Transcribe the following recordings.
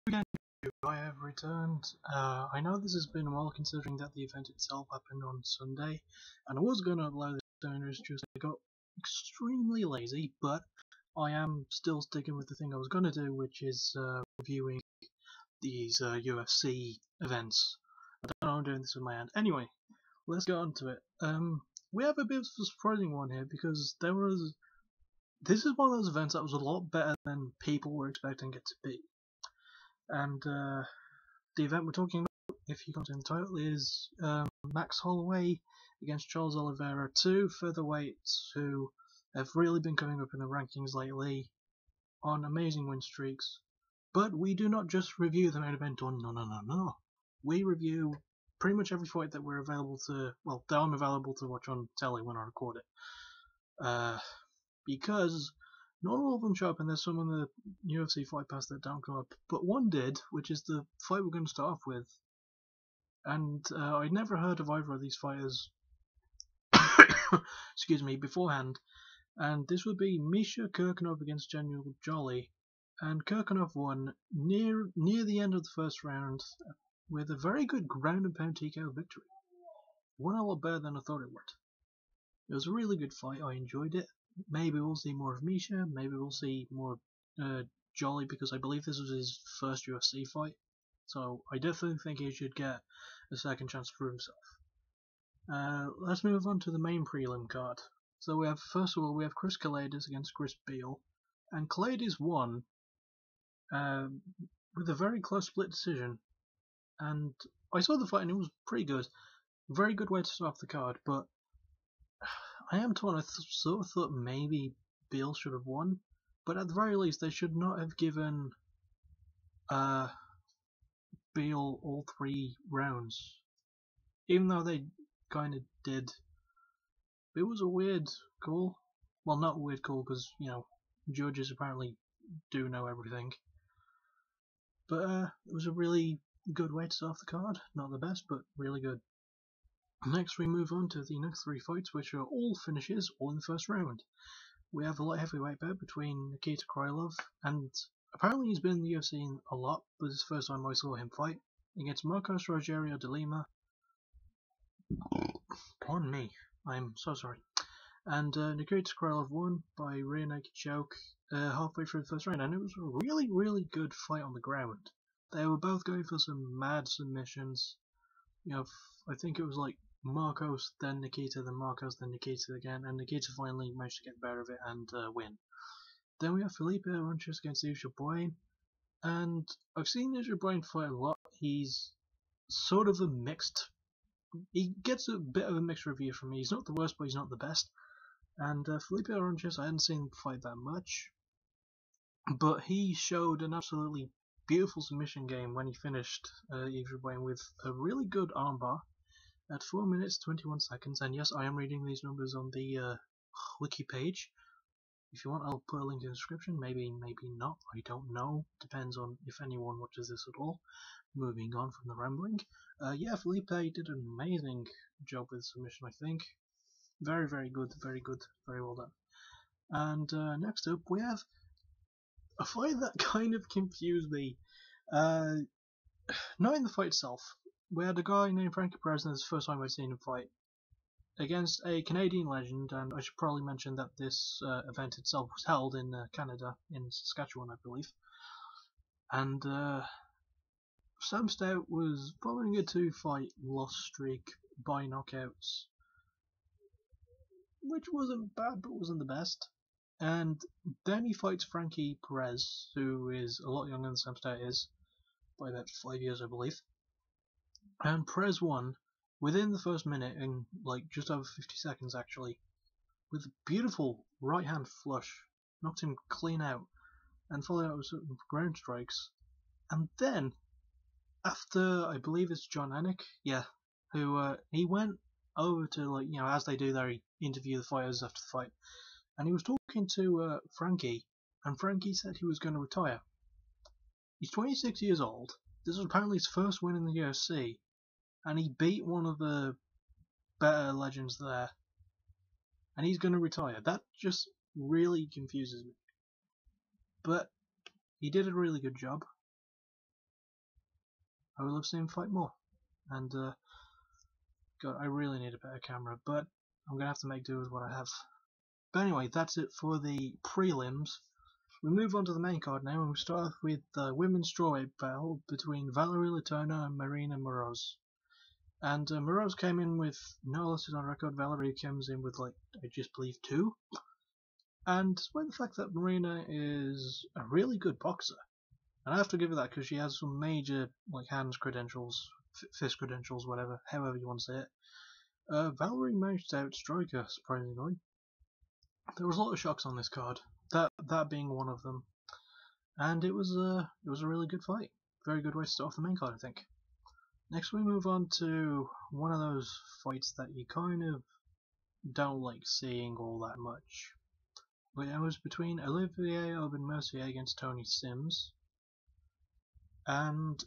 again, I have returned. I know this has been a while considering that the event itself happened on Sunday, and I was going to allow this owners just I got extremely lazy, but I am still sticking with the thing I was going to do, which is reviewing these UFC events. I don't know I'm doing this with my hand. Anyway, let's get on to it. We have a bit of a surprising one here because this is one of those events that was a lot better than people were expecting it to be. And the event we're talking about, if you can't see the title, is Max Holloway against Charles Oliveira, two featherweights who have really been coming up in the rankings lately on amazing win streaks. But we do not just review the main event on no. We review pretty much every fight that we're available to, well, that I'm available to watch on telly when I record it. Because not all of them show up, and there's some on the UFC Fight Pass that don't come up, but one did, which is the fight we're going to start off with. And I'd never heard of either of these fighters, excuse me, beforehand. And this would be Misha Kirkunov against Daniel Jolly, and Kirkunov won near the end of the first round with a very good ground and pound TKO victory. Won a lot better than I thought it would. It was a really good fight. I enjoyed it. Maybe we'll see more of Misha, maybe we'll see more of Jolly, because I believe this was his first UFC fight, so I definitely think he should get a second chance to prove himself. Let's move on to the main prelim card. So we have, first of all, we have Chris Kalaitis against Chris Beal, and Kalaitis won with a very close split decision, and I saw the fight and it was pretty good. Very good way to start off the card, but I am torn. I sort of thought maybe Beal should have won, but at the very least they should not have given Beal all 3 rounds, even though they kind of did. It was a weird call. Well, not a weird call, because, you know, judges apparently do know everything. But it was a really good way to start off the card. Not the best, but really good. Next we move on to the next 3 fights, which are all finishes, all in the first round. We have a light heavyweight bout between Nikita Krylov, and apparently he's been in the UFC a lot, but it's the first time I saw him fight, against Marcos Rogerio de Lima. Pardon me, I'm so sorry. And Nikita Krylov won by rear naked choke halfway through the first round, and it was a really good fight on the ground. They were both going for some mad submissions. You know, I think it was like Marcos, then Nikita, then Marcos, then Nikita again, and Nikita finally managed to get the better of it and win. Then we have Felipe Aronches against Isha Boyne, and I've seen Isha Boyne fight a lot. He's sort of a mixed. He gets a bit of a mixed review from me. He's not the worst, but he's not the best. And Felipe Aronches, I hadn't seen him fight that much, but he showed an absolutely beautiful submission game when he finished Isha Boyne with a really good armbar at 4 minutes 21 seconds, and yes, I am reading these numbers on the wiki page. If you want, I'll put a link in the description, maybe not, I don't know, depends on if anyone watches this at all. Moving on from the rambling, yeah, Felipe did an amazing job with submission, I think. Very good, very well done. And next up we have a fight that kind of confused me. Not in the fight itself. We had a guy named Frankie Perez, and it's the first time I've seen him fight, against a Canadian legend, and I should probably mention that this event itself was held in Canada, in Saskatchewan, I believe. And Sam Stout was following a 2-fight loss streak by knockouts, which wasn't bad, but wasn't the best. And then he fights Frankie Perez, who is a lot younger than Sam Stout is, by about 5 years, I believe. And Perez won within the first minute, in like just over 50 seconds actually, with a beautiful right hand flush, knocked him clean out, and followed out with some ground strikes. And then, after, I believe it's John Anik, yeah, who he went over to, like, you know, as they do, they interview the fighters after the fight, and he was talking to Frankie, and Frankie said he was going to retire. He's 26 years old. This was apparently his first win in the UFC, and he beat one of the better legends there, and he's going to retire. That just really confuses me. But he did a really good job. I would love to see him fight more. And God, I really need a better camera, but I'm gonna have to make do with what I have. But anyway, that's it for the prelims. We move on to the main card now, and we start off with the women's strawweight battle between Valerie Latona and Marina Moroz. And Moroz came in with no losses on record. Valerie comes in with, like, I just believe 2. And despite the fact that Marina is a really good boxer, and I have to give her that because she has some major, like, hands credentials, fist credentials, whatever, however you want to say it, Valerie managed to outstrike her, surprisingly. There was a lot of shocks on this card, that being one of them, and it was a really good fight. Very good way to start off the main card, I think. Next we move on to one of those fights that you kind of don't like seeing all that much. But it was between Olivier Aubin-Mercier against Tony Sims, and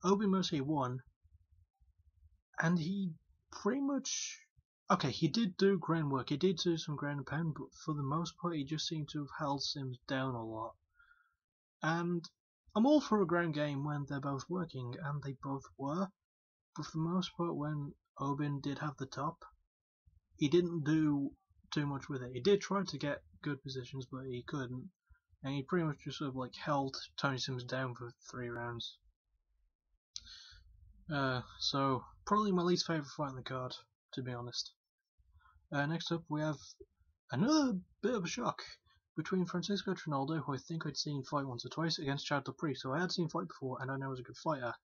Aubin-Mercier won, and he pretty much, okay, he did do groundwork, he did do some ground and pound, but for the most part he just seemed to have held Sims down a lot. And I'm all for a ground game when they're both working, and they both were, but for the most part when Aubin did have the top, he didn't do too much with it. He did try to get good positions, but he couldn't, and he pretty much just sort of like held Tony Sims down for 3 rounds. So probably my least favourite fight on the card, to be honest. Next up we have another bit of a shock between Francisco Trinaldo, who I think I'd seen fight once or twice, against Chad Dupree. So I had seen fight before, and I know he's a good fighter.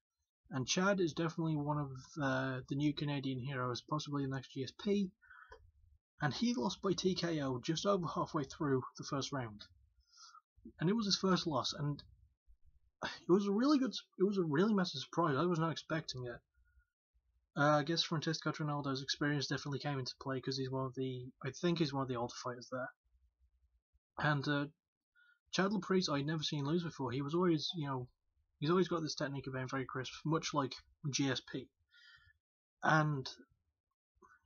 And Chad is definitely one of the new Canadian heroes, possibly the next GSP. And he lost by TKO just over halfway through the first round. And it was his first loss, and it was a really massive surprise. I was not expecting it. I guess Francisco Trinaldo's experience definitely came into play because I think he's one of the older fighters there. And Chad Dupree, I'd never seen lose before. He was always, he's always got this technique of being very crisp, much like GSP. And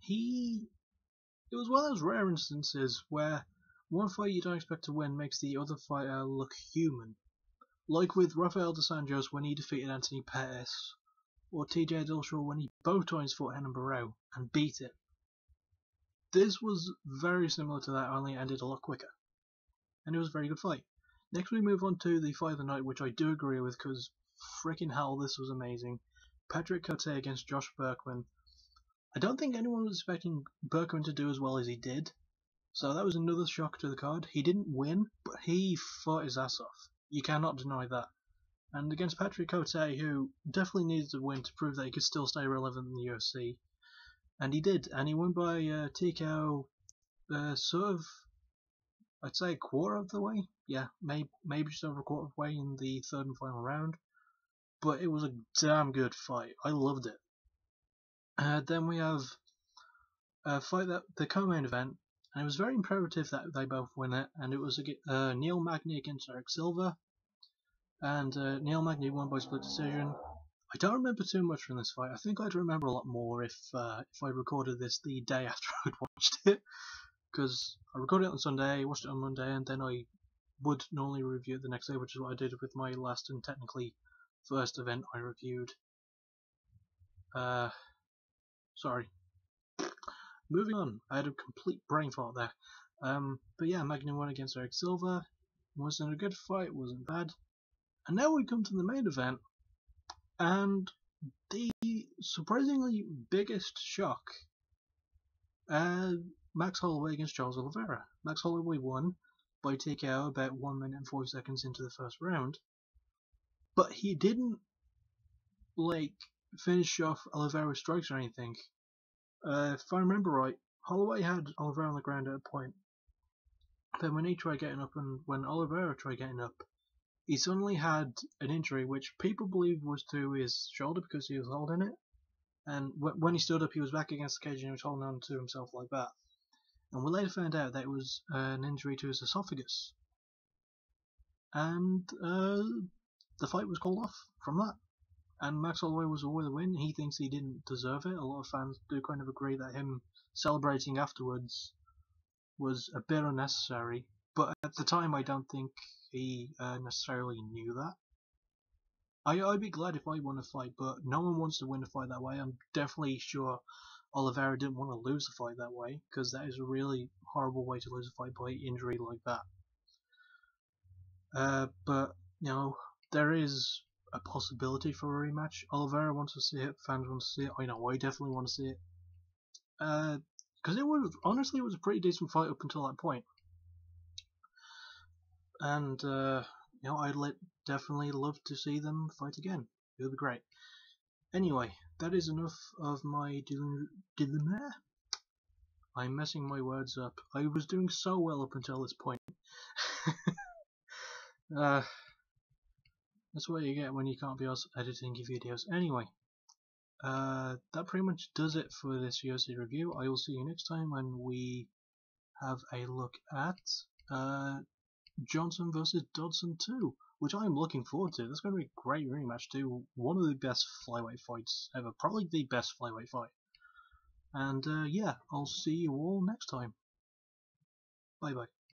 it was one of those rare instances where one fight you don't expect to win makes the other fighter look human. Like with Rafael dos Anjos when he defeated Anthony Pettis, or TJ Dillashaw when he both times fought Renan Barão and beat him. This was very similar to that, only it ended a lot quicker. And it was a very good fight. Next we move on to the fight of the night, which I do agree with, because freaking hell, this was amazing. Patrick Cote against Josh Berkman. I don't think anyone was expecting Berkman to do as well as he did, so that was another shock to the card. He didn't win, but he fought his ass off. You cannot deny that. And against Patrick Cote, who definitely needed to win to prove that he could still stay relevant in the UFC, and he did, and he won by TKO, sort of, I'd say a quarter of the way. Yeah, maybe just over a quarter of the way in the third and final round. But it was a damn good fight. I loved it. Then we have a fight that the co-main event, and it was very imperative that they both win it. And it was Neil Magny against Eric Silva, and Neil Magny won by split decision. I don't remember too much from this fight. I think I'd remember a lot more if I recorded this the day after I'd watched it, because I recorded it on Sunday, watched it on Monday, and then I would normally review it the next day, which is what I did with my last and technically first event I reviewed. Sorry. Moving on, I had a complete brain fart there. But yeah, Magny won against Eric Silva. Wasn't a good fight, wasn't bad. And now we come to the main event, and the surprisingly biggest shock. Max Holloway against Charles Oliveira. Max Holloway won by TKO about 1 minute and 40 seconds into the first round, but he didn't finish off Oliveira's strikes or anything. If I remember right, Holloway had Oliveira on the ground at a point. Then when he tried getting up, and when Oliveira tried getting up, he suddenly had an injury which people believe was to his shoulder because he was holding it. And when he stood up, he was back against the cage and he was holding on to himself like that. And we later found out that it was an injury to his esophagus. And the fight was called off from that. And Max Holloway was awarded the win. He thinks he didn't deserve it. A lot of fans do kind of agree that him celebrating afterwards was a bit unnecessary. But at the time, I don't think he necessarily knew that. I'd be glad if I won a fight, but no one wants to win a fight that way. I'm definitely sure Oliveira didn't want to lose a fight that way, because that is a really horrible way to lose a fight by injury like that. But, you know, there is a possibility for a rematch. Oliveira wants to see it, fans want to see it, I know I definitely want to see it. Because honestly, it was a pretty decent fight up until that point. And, you know, I'd definitely love to see them fight again. It would be great. Anyway, that is enough of my I'm messing my words up. I was doing so well up until this point. That's what you get when you can't be asked editing your videos. Anyway, that pretty much does it for this UFC review. I will see you next time when we have a look at Johnson vs Dodson 2, which I'm looking forward to. That's going to be a great rematch too. One of the best flyweight fights ever. Probably the best flyweight fight. And yeah, I'll see you all next time. Bye bye.